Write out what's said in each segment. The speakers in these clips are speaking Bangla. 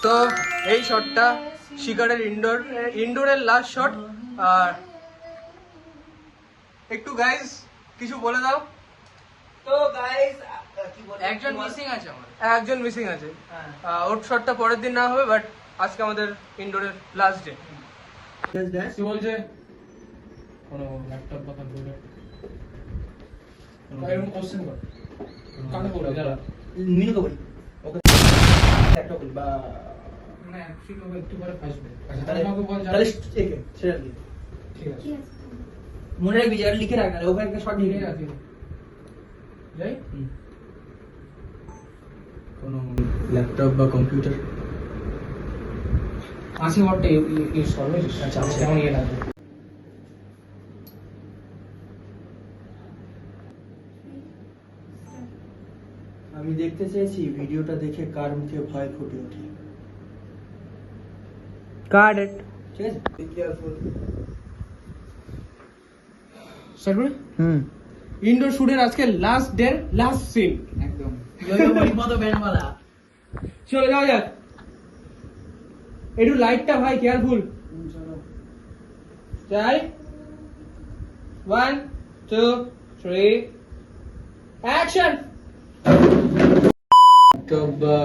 তো এই শটটা শিকারের ইনডোরের লাস্ট শট। আর একটু গাইস কিছু বলে দাও। তো গাইস একজন মিসিং আছে। ওর শটটা পরের দিন না হবে, বাট আজকে আমাদের ইনডোরের লাস্ট ডে। কি বলছে কোনো ল্যাপটপ বা কম্পিউটার এরকম কোশ্চেন কর কাকে বলবো যারা মিনুকে বলি ওকে ল্যাপটপ বলি বা না অ্যাকচুয়ালি ও একটু পরে ফাসবে। তাহলে আমাকে বল তাহলে একে সেটা দিয়ে ঠিক আছে মনে রাখবি যারা লিখে রাখ না ওখানে একটা শর্ট ঠিক লিখে রাখ। আছে যাই কোনো ল্যাপটপ বা কম্পিউটার আছে বটে ইউজ করবে। আচ্ছা, আচ্ছা। যেমন ইয়ে লাগবে আমি দেখতে চাইছি ভিডিওটা দেখে কার মুখে ভয় ফুটে ওঠে। কার্ড ইট। ঠিক আছে বি কেয়ারফুল। স্টার্ট করে হুম ইনডোর শুটের আজকে লাস্ট ডে লাস্ট সিন। একদম ইয়ো মতো ব্যান্ডওয়ালা চলে যাওয়া যাক। একটু লাইটটা ভাই কেয়ারফুল। চলো যাই 1 2 3 অ্যাকশন। ল্যাপটপ বা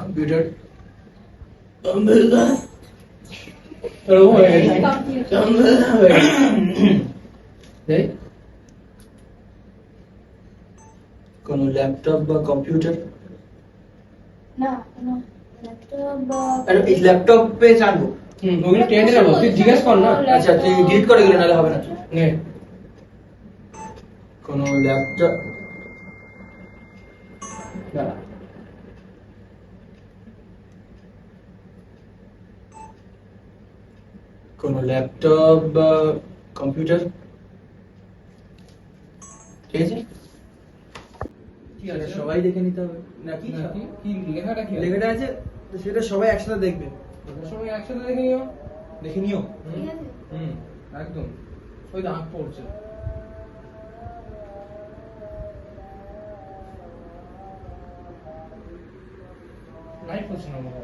কম্পিউটার কোনো ল্যাপটপ বা কম্পিউটার ল্যাপটপে জানবো। ওগুলো টেনে যাবো, তুই জিজ্ঞেস কর না। আচ্ছা তুই ডিলিট করে গেলে নাহলে হবে না। নে কোনো ল্যাপটপ কোনো ল্যাপটপ বা কম্পিউটার ঠিক আছে সেটা সবাই দেখে নিতে হবে নাকি? কি লেখাটা কি লেখাটা আছে তো সেটা সবাই একসাথে দেখবে। সবাই একসাথে দেখে নিও। দেখে নিও। হুম একদম ওই দাগ পড়ছে লাইট পড়ছে না আমার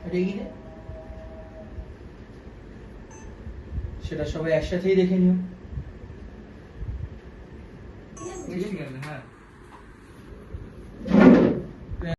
এটা এগিয়ে দে। সেটা সবাই একসাথেই দেখে নিও।